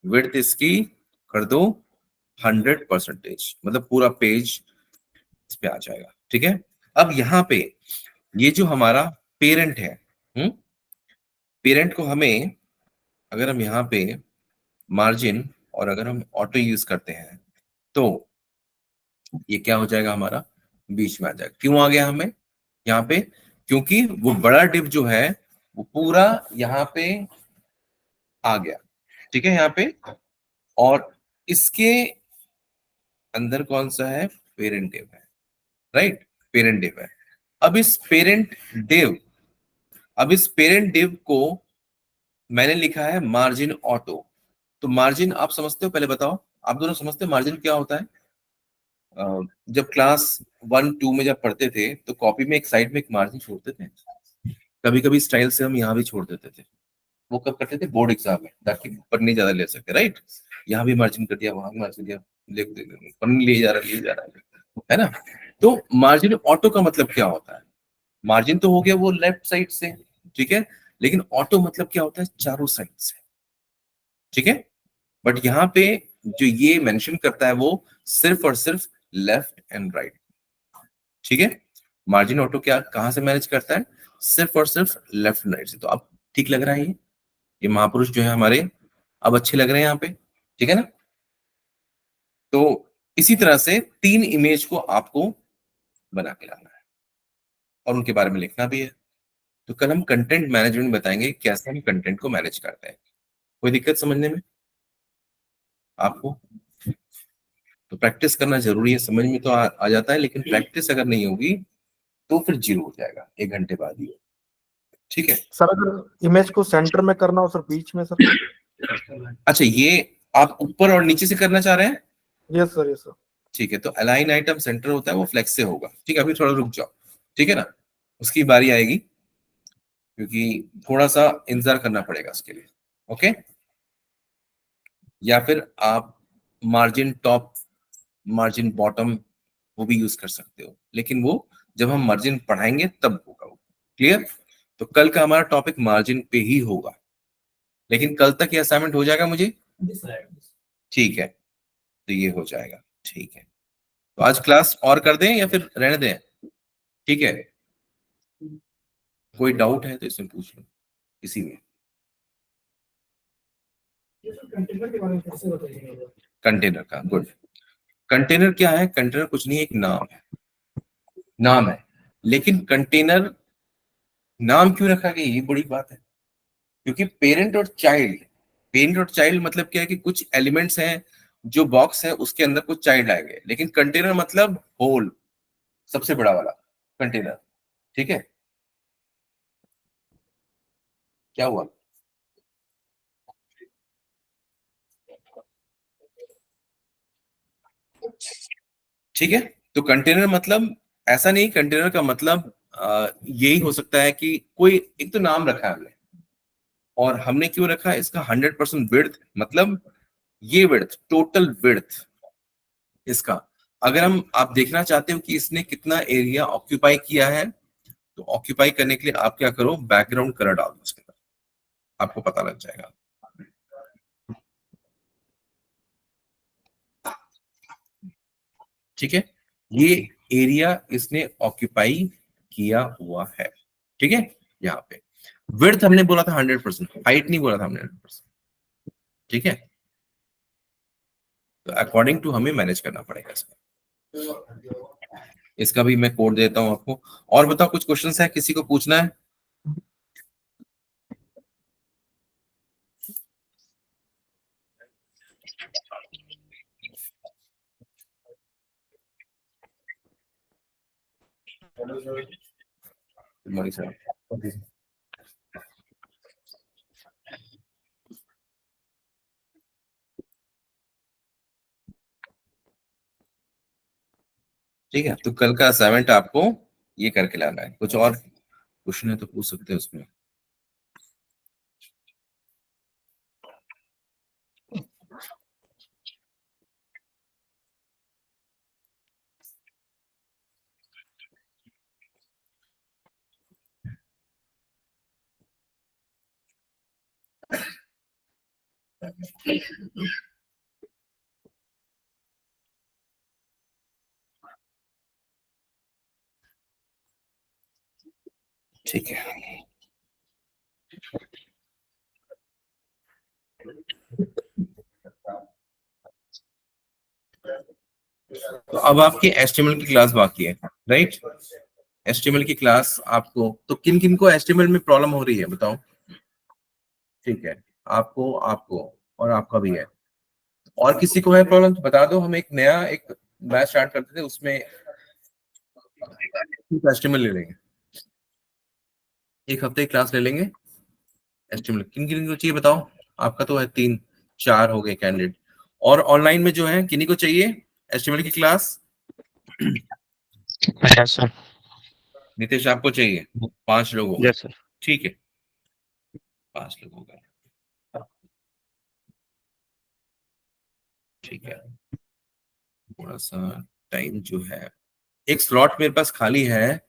विड्थ इसकी कर दो 100%, मतलब पूरा पेज इस पे आ जाएगा, ठीक है। अब यहाँ पे ये जो हमारा पेरेंट है, पेरेंट को हमें, अगर हम यहाँ पे मार्जिन और अगर हम ऑटो यूज करते हैं, तो ये क्या हो जाएगा, हमारा बीच में आ जाएगा। क्यों आ गया हमें यहाँ पे, क्योंकि वो बड़ा डिप जो है वो पूरा यहाँ पे आ गया, ठीक है, यहाँ पे। और इसके अंदर कौन सा है, पेरेंट डिव है, राइट, पेरेंट डिव है। अब इस पेरेंट डिव, अब इस पेरेंट डिव को मैंने लिखा है मार्जिन ऑटो। तो मार्जिन आप समझते हो, पहले बताओ, आप दोनों समझते हो मार्जिन क्या होता है। जब क्लास 1 2 में जब पढ़ते थे तो कॉपी में एक साइड में एक मार्जिन छोड़ते थे, कभी कभी स्टाइल से हम यहाँ भी छोड़ देते थे। वो कब करते थे, बोर्ड एग्जाम में, ताकि पढ़ने ज्यादा ले सके, राइट। यहाँ भी मार्जिन कर दिया, वहां भी मार्जिन दिया, पढ़ने ले जा रहा है, ले जा रहा है ना। तो मार्जिन ऑटो का मतलब क्या होता है, मार्जिन तो हो गया वो लेफ्ट साइड से, ठीक है, लेकिन ऑटो मतलब क्या होता है, चारों साइड से, ठीक है। बट यहाँ पे जो ये मेंशन करता है वो सिर्फ और सिर्फ लेफ्ट एंड राइट, ठीक है। मार्जिन ऑटो क्या कहां से मैनेज करता है, सिर्फ और सिर्फ लेफ्ट एंड राइट से। तो अब ठीक लग रहा है ये महापुरुष जो है हमारे, अब अच्छे लग रहे हैं यहाँ पे, ठीक है ना। तो इसी तरह से 3 इमेज को आपको बना के लाना है और उनके बारे में लिखना भी है। तो कल हम कंटेंट मैनेजमेंट बताएंगे, कैसे हम कंटेंट को मैनेज करते हैं। कोई दिक्कत समझने में आपको, तो प्रैक्टिस करना जरूरी है, समझ में तो आ जाता है, लेकिन प्रैक्टिस अगर नहीं होगी तो फिर जीरो हो जाएगा 1 घंटे बाद ही, ठीक है। सर अगर इमेज को सेंटर में करना हो सर, बीच में सर। अच्छा, ये आप ऊपर और नीचे से करना चाह रहे हैं, यस सर, यस सर। ठीक है। तो अलाइन आइटम सेंटर होता है, वो फ्लेक्स से होगा, ठीक है। अभी थोड़ा रुक जाओ, ठीक है ना, उसकी बारी आएगी, क्योंकि थोड़ा सा इंतजार करना पड़ेगा उसके लिए, ओके। या फिर आप मार्जिन टॉप, मार्जिन बॉटम, वो भी यूज कर सकते हो, लेकिन वो जब हम मार्जिन पढ़ाएंगे तब होगा वो, क्लियर। तो कल का हमारा टॉपिक मार्जिन पे ही होगा, लेकिन कल तक ये असाइनमेंट हो जाएगा मुझे, ठीक है। तो ये हो जाएगा, ठीक है। तो आज क्लास और कर दें या फिर रहने दें, ठीक है। कोई डाउट है तो इसमें पूछ लो, इसी में। कंटेनर के बारे में कैसे बताइए। कंटेनर का, गुड। कंटेनर क्या है, कंटेनर कुछ नहीं, एक नाम है, नाम है। लेकिन कंटेनर नाम क्यों रखा गया, ये बड़ी बात है। क्योंकि पेरेंट और चाइल्ड मतलब क्या है कि कुछ एलिमेंट्स हैं जो बॉक्स है उसके अंदर कुछ चाइल्ड आएंगे, लेकिन कंटेनर मतलब होल, सबसे बड़ा वाला कंटेनर। ठीक है, क्या हुआ? ठीक है, तो कंटेनर मतलब ऐसा नहीं, कंटेनर का मतलब यही हो सकता है कि कोई एक तो नाम रखा है हमने, और हमने क्यों रखा है इसका 100% विड्थ, मतलब ये विड्थ, टोटल विड्थ इसका। अगर हम आप देखना चाहते हो कि इसने कितना एरिया ऑक्यूपाई किया है, तो ऑक्यूपाई करने के लिए आप क्या करो, बैकग्राउंड कलर डाल दो उसके अंदर, आपको पता लग जाएगा। ठीक है, ये एरिया इसने ऑक्यूपाई किया हुआ है। ठीक है, यहाँ पे विड्थ हमने बोला था 100%, हाइट नहीं बोला था हमने 100%। ठीक है, तो अकॉर्डिंग टू हमें मैनेज करना पड़ेगा इसका। इसका भी मैं कोड देता हूं आपको। और बताओ, कुछ क्वेश्चंस है, किसी को पूछना है? मणि सर, ठीक है, तो कल का असाइनमेंट आपको ये करके लाना है। कुछ और क्वेश्चन है तो पूछ सकते हैं उसमें। ठीक है, तो अब आपकी एचटीएमएल की क्लास बाकी है, राइट? एचटीएमएल की क्लास आपको, तो किन किन को एचटीएमएल में प्रॉब्लम हो रही है बताओ? ठीक है, आपको, आपको और आपका भी है। और किसी को है प्रॉब्लम तो बता दो, हम एक नया एक बैच स्टार्ट करते थे, उसमें एचटीएमएल ले लेंगे, एक हफ्ते की क्लास ले लेंगे एचटीएमएल। किन किन को चाहिए बताओ? आपका तो है 3 4 हो गए कैंडिडेट। और ऑनलाइन में जो है किन्हीं को चाहिए एचटीएमएल की क्लास? Yes sir. नितेश आपको चाहिए? 5 लोग हो गए, यस सर। ठीक है, 5 लोग हो गए, ठीक है। थोड़ा सा टाइम जो है, एक स्लॉट मेरे पास खाली है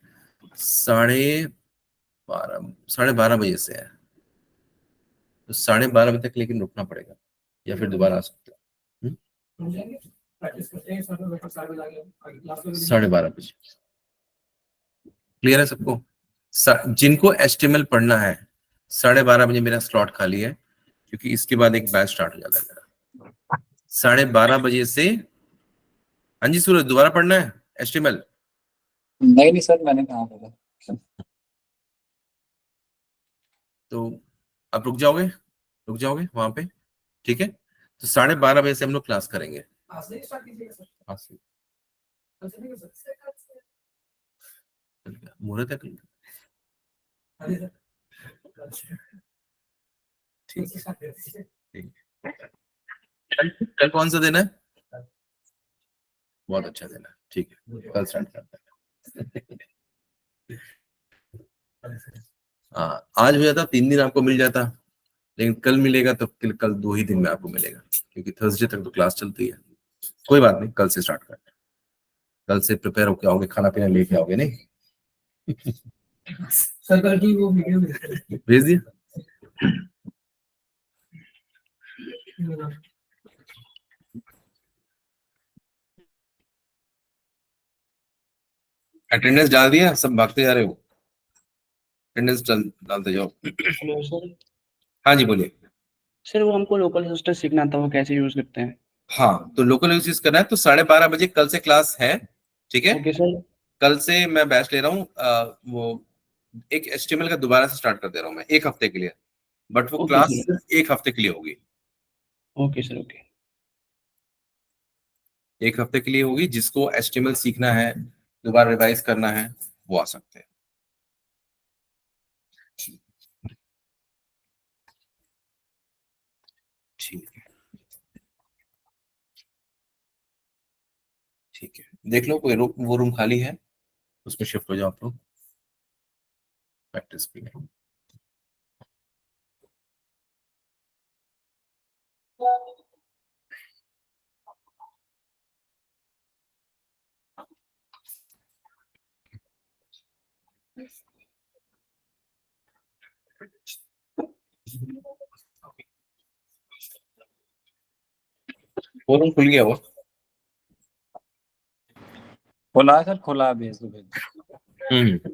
12:30 बजे से है, तो 12:30 बजे तक लेकिन रुकना पड़ेगा, या फिर दोबारा आ सकते हो। हो जाएंगे, प्रैक्टिस करते हैं, साथ में बैठकर सारे बजा के आगे क्लास में भी 12:30 क्लियर है सबको? जिनको एचटीएमएल पढ़ना है 12:30 मेरा स्लॉट खाली है, क्योंकि इसके बाद एक बैच स्टार्ट हो जाता है मेरा 12:30 से। हाँ जी सूरज, दोबारा पढ़ना है एचटीएमएल? नहीं नहीं सर, मैंने कहा बोला। तो आप रुक जाओगे वहां पे, ठीक है? तो 12:30 से हम लोग क्लास करेंगे। आज से स्टार्ट कीजिएगा सर, हाँ, सही। कल से नहीं कर सकते। मुहूर्त है कल? अरे सर, कल से ठीक है, स्टार्ट कर दीजिए। ठीक है। कल कौन सा दिन है? बहुत अच्छा दिन है, ठीक है, कल स्टार्ट करते हैं। हाँ, आज हो जाता 3 दिन आपको मिल जाता, लेकिन कल मिलेगा तो कल 2 ही दिन में आपको मिलेगा, क्योंकि थर्सडे तक तो क्लास चलती है। कोई बात नहीं, कल से स्टार्ट करते हैं। कल से प्रिपेयर होके आओगे, खाना पीना लेके आओगे नहीं? सर कल की वो वीडियो भेज दिया? अटेंडेंस डाल दिया? सब भागते जा रहे हो, अटेंडेंस डालते जाओ। Hello sir. हाँ जी बोलिए। सर वो हमको लोकल असिस्टेंट सीखना था, वो कैसे यूज करते हैं? हाँ, तो लोकल यूज करना है तो 12:30 कल से क्लास है, ठीक है? Okay sir. कल से मैं बैच ले रहा हूँ, वो एक एचटीएमएल का दोबारा से स्टार्ट कर दे रहा हूँ मैं, एक हफ्ते के लिए। बट वो Okay, क्लास sir. एक हफ्ते के लिए होगी, ओके सर, ओके। एक हफ्ते के लिए होगी। जिसको HTML सीखना है, दोबारा रिवाइज करना है, वो आ सकते हैं। ठीक है, ठीक है, देख लो कोई वो रूम खाली है, उसमें शिफ्ट हो जाओ आप लोग प्रैक्टिस के लिए। वो रूम खुल गया वो। खुला है सर, खुला है, भेज दो भेज दो।